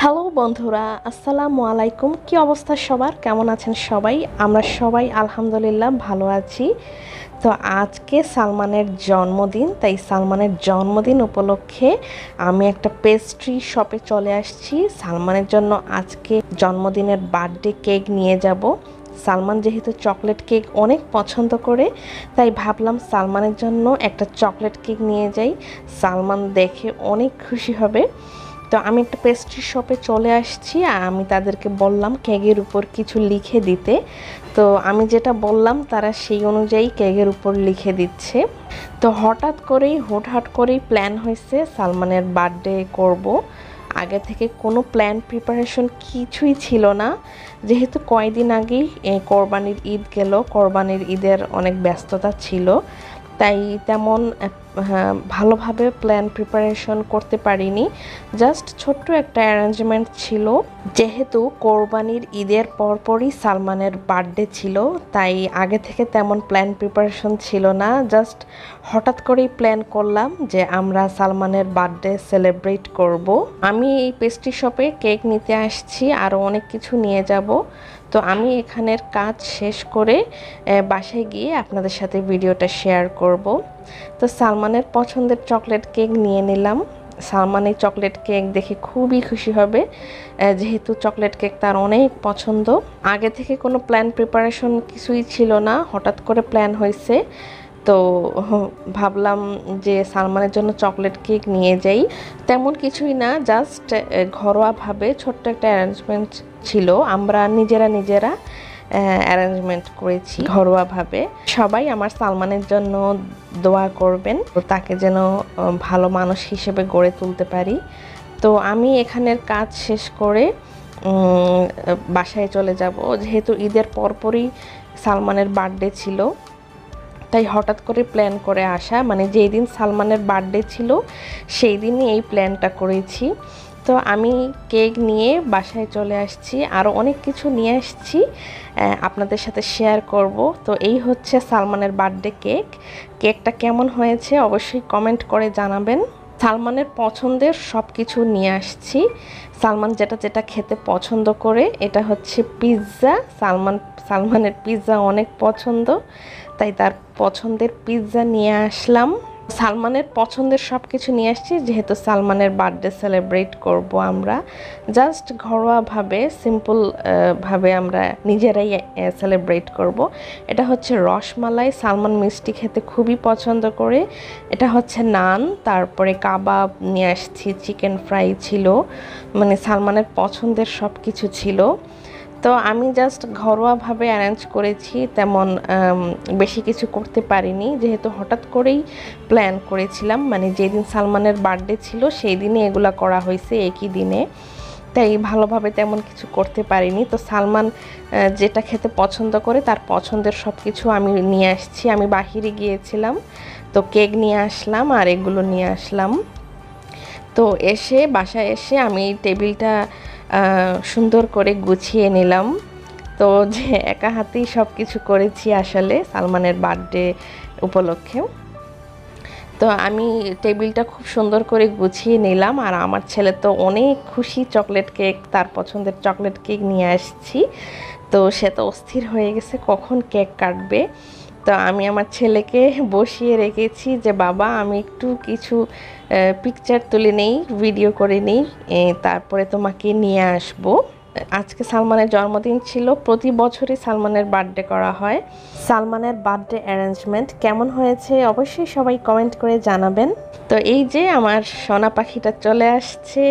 Hello বন্ধুরা, আসসালামু আলাইকুম। কি অবস্থা সবার? কেমন আছেন সবাই? আমরা সবাই আলহামদুলিল্লাহ ভালো আছি। তো আজকে সালমানের জন্মদিন, তাই সালমানের জন্মদিন উপলক্ষে আমি একটা পেস্ট্রি শপে চলে আসছি। সালমানের জন্য আজকে জন্মদিনের বার্থডে কেক নিয়ে যাব। সালমান যেহেতু চকলেট কেক অনেক পছন্দ করে, তাই ভাবলাম সালমানের জন্য একটা চকলেট কেক নিয়ে যাই। সালমান দেখে অনেক খুশি হবে। তো আমি একটা পেস্ট্রি শপে চলে আসছি আর আমি তাদেরকে বললাম কেকের উপর কিছু লিখে দিতে। তো আমি যেটা বললাম তারা সেই অনুযায়ী কেকের উপর লিখে দিচ্ছে। তো হঠাৎ করেই হুটহাট করেই প্ল্যান হয়েছে সালমানের বার্থডে করব। আগে থেকে কোনো প্ল্যান প্রিপারেশন কিছুই ছিল না, যেহেতু কয়েকদিন আগেই কোরবানির ঈদ গেল, কোরবানির ঈদের অনেক ব্যস্ততা ছিল, তাই তেমন ভালোভাবে প্ল্যান প্রিপারেশন করতে পারিনি। জাস্ট ছোট্ট একটা অ্যারেঞ্জমেন্ট ছিল। যেহেতু কোরবানির ঈদের পরপরই সালমানের বার্থডে ছিল, তাই আগে থেকে তেমন প্ল্যান প্রিপারেশন ছিল না। জাস্ট হঠাৎ করেই প্ল্যান করলাম যে আমরা সালমানের বার্থডে সেলিব্রেট করব। আমি এই পেস্ট্রি শপে কেক নিতে আসছি, আরও অনেক কিছু নিয়ে যাব। তো আমি এখানের কাজ শেষ করে বাসায় গিয়ে আপনাদের সাথে ভিডিওটা শেয়ার করব। তো সালমানের পছন্দের চকলেট কেক নিয়ে নিলাম। সালমান এই চকলেট কেক দেখে খুবই খুশি হবে, যেহেতু চকলেট কেক তার অনেক পছন্দ। আগে থেকে কোনো প্ল্যান প্রিপারেশন কিছুই ছিল না, হঠাৎ করে প্ল্যান হয়েছে। তো ভাবলাম যে সালমানের জন্য চকলেট কেক নিয়ে যাই। তেমন কিছুই না, জাস্ট ঘরোয়াভাবে ছোট্ট একটা অ্যারেঞ্জমেন্ট ছিল। আমরা নিজেরা অ্যারেঞ্জমেন্ট করেছি ঘরোয়াভাবে। সবাই আমার সালমানের জন্য দোয়া করবেন, তাকে যেন ভালো মানুষ হিসেবে গড়ে তুলতে পারি। তো আমি এখানের কাজ শেষ করে বাসায় চলে যাব। যেহেতু ঈদের পরপরই সালমানের বার্থডে ছিল, তাই হঠাৎ করে প্ল্যান করে আসা, মানে যেই দিন সালমানের বার্থডে ছিল সেই দিনই এই প্ল্যানটা করেছি। তো আমি কেক নিয়ে বাসায় চলে আসছি, আরও অনেক কিছু নিয়ে আসছি, আপনাদের সাথে শেয়ার করব। তো এই হচ্ছে সালমানের বার্থডে কেক। কেকটা কেমন হয়েছে অবশ্যই কমেন্ট করে জানাবেন। সালমানের পছন্দের সব কিছু নিয়ে আসছি। সালমান যেটা যেটা খেতে পছন্দ করে, এটা হচ্ছে পিৎজা। সালমানের পিৎজা অনেক পছন্দ, তাই তার পছন্দের পিৎজা নিয়ে আসলাম। সালমানের পছন্দের সব কিছু নিয়ে আসছি, যেহেতু সালমানের বার্থডে সেলিব্রেট করব আমরা। জাস্ট ঘরোয়াভাবে সিম্পল ভাবে আমরা নিজেরাই সেলিব্রেট করব। এটা হচ্ছে রসমালাই, সালমান মিষ্টি খেতে খুবই পছন্দ করে। এটা হচ্ছে নান, তারপরে কাবাব নিয়ে আসছি, চিকেন ফ্রাই ছিল, মানে সালমানের পছন্দের সব কিছু ছিল। তো আমি জাস্ট ঘরোয়াভাবে অ্যারেঞ্জ করেছি, তেমন বেশি কিছু করতে পারিনি, যেহেতু হঠাৎ করেই প্ল্যান করেছিলাম। মানে যেদিন সালমানের বার্থডে ছিল সেই দিনে এগুলা করা হয়েছে, একই দিনে, তাই ভালোভাবে তেমন কিছু করতে পারিনি। তো সালমান যেটা খেতে পছন্দ করে তার পছন্দের সব কিছু আমি নিয়ে আসছি। আমি বাহিরে গিয়েছিলাম, তো কেক নিয়ে আসলাম আর এগুলো নিয়ে আসলাম। তো বাসায় এসে আমি টেবিলটা সুন্দর করে গুছিয়ে নিলাম। তো যে একা হাতেই সব কিছু করেছি আসলে সালমানের বার্থডে উপলক্ষে। তো আমি টেবিলটা খুব সুন্দর করে গুছিয়ে নিলাম, আর আমার ছেলে তো অনেক খুশি, চকলেট কেক, তার পছন্দের চকলেট কেক নিয়ে আসছি। তো সে তো অস্থির হয়ে গেছে কখন কেক কাটবে। তো আমি আমার ছেলেকে বসিয়ে রেখেছি যে বাবা আমি একটু কিছু পিকচার তুলে নেই, ভিডিও করে নেই, তারপরে তোমাকে নিয়ে আসবো। আজকে সালমানের জন্মদিন ছিল, প্রতি বছরই সালমানের বার্থডে করা হয়। সালমানের বার্থডে অ্যারেঞ্জমেন্ট কেমন হয়েছে অবশ্যই সবাই কমেন্ট করে জানাবেন। তো এই যে আমার সোনা পাখিটা চলে আসছে।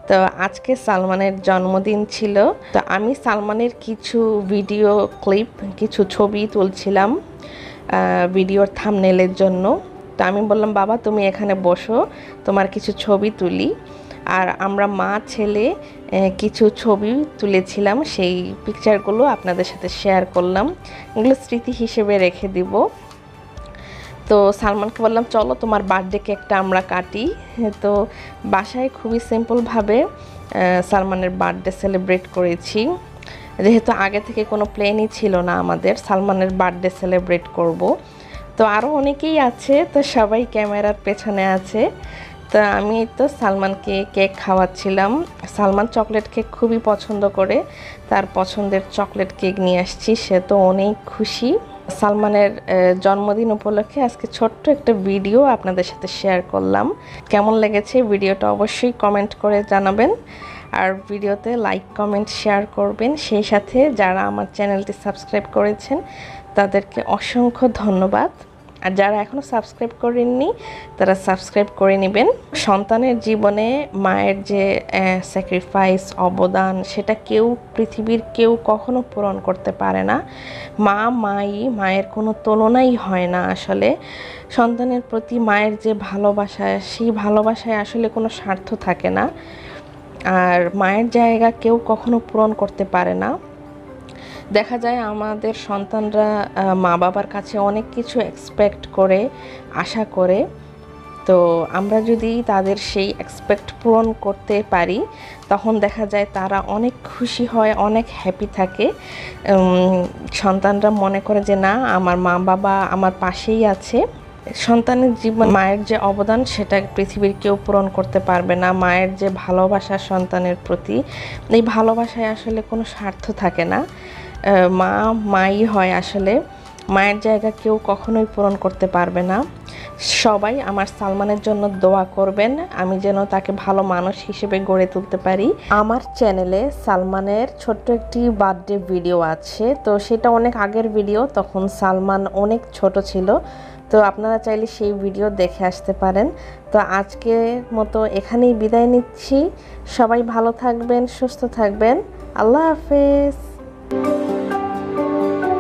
তো আজকে সালমানের জন্মদিন ছিল, তো আমি সালমানের কিছু ভিডিও ক্লিপ, কিছু ছবি তুলছিলাম ভিডিওর থাম্বনেইলের জন্য। তো আমি বললাম বাবা তুমি এখানে বসো, তোমার কিছু ছবি তুলি। আর আমরা মা ছেলে কিছু ছবি তুলেছিলাম, সেই পিকচারগুলো আপনাদের সাথে শেয়ার করলাম, এগুলো স্মৃতি হিসেবে রেখে দিব। তো সালমানকে বললাম চলো তোমার বার্থডে কেকটা আমরা কাটি। তো বাসায় খুবই সিম্পলভাবে সালমানের বার্থডে সেলিব্রেট করেছি, যেহেতু আগে থেকে কোনো প্ল্যানই ছিল না আমাদের সালমানের বার্থডে সেলিব্রেট করব। তো আরও অনেকেই আছে, তো সবাই ক্যামেরার পেছনে আছে। তো আমি তো সালমানকে কেক খাওয়াচ্ছিলাম। সালমান চকলেট কেক খুবই পছন্দ করে, তার পছন্দের চকলেট কেক নিয়ে আসছি, সে তো অনেক খুশি। সালমানের জন্মদিন উপলক্ষে আজকে ছোট্ট একটা ভিডিও আপনাদের সাথে শেয়ার করলাম। কেমন লেগেছে ভিডিওটা অবশ্যই কমেন্ট করে জানাবেন, আর ভিডিওতে লাইক কমেন্ট শেয়ার করবেন। সেই সাথে যারা আমার চ্যানেলটি সাবস্ক্রাইব করেছেন তাদেরকে অসংখ্য ধন্যবাদ, আর যারা এখনও সাবস্ক্রাইব করেননি তারা সাবস্ক্রাইব করে নেবেন। সন্তানের জীবনে মায়ের যে স্যাক্রিফাইস, অবদান, সেটা পৃথিবীর কেউ কখনো পূরণ করতে পারে না। মায়ের কোনো তুলনাই হয় না। আসলে সন্তানের প্রতি মায়ের যে ভালোবাসা, সেই ভালোবাসায় আসলে কোনো স্বার্থ থাকে না, আর মায়ের জায়গা কেউ কখনো পূরণ করতে পারে না। দেখা যায় আমাদের সন্তানরা মা বাবার কাছে অনেক কিছু এক্সপেক্ট করে, আশা করে। তো আমরা যদি তাদের সেই এক্সপেক্ট পূরণ করতে পারি তখন দেখা যায় তারা অনেক খুশি হয়, অনেক হ্যাপি থাকে। সন্তানরা মনে করে যে না, আমার মা বাবা আমার পাশেই আছে। সন্তানের জীবন মায়ের যে অবদান সেটা পৃথিবীর কেউ পূরণ করতে পারবে না। মায়ের যে ভালোবাসা সন্তানের প্রতি, এই ভালোবাসায় আসলে কোনো স্বার্থ থাকে না। মাই হয় আসলে, মায়ের জায়গা কেউ কখনোই পূরণ করতে পারবে না। সবাই আমার সালমানের জন্য দোয়া করবেন, আমি যেন তাকে ভালো মানুষ হিসেবে গড়ে তুলতে পারি। আমার চ্যানেলে সালমানের ছোট্ট একটি বার্থডে ভিডিও আছে, তো সেটা অনেক আগের ভিডিও, তখন সালমান অনেক ছোট ছিল। তো আপনারা চাইলে সেই ভিডিও দেখে আসতে পারেন। তো আজকের মতো এখানেই বিদায় নিচ্ছি। সবাই ভালো থাকবেন, সুস্থ থাকবেন। আল্লাহ হাফেজ।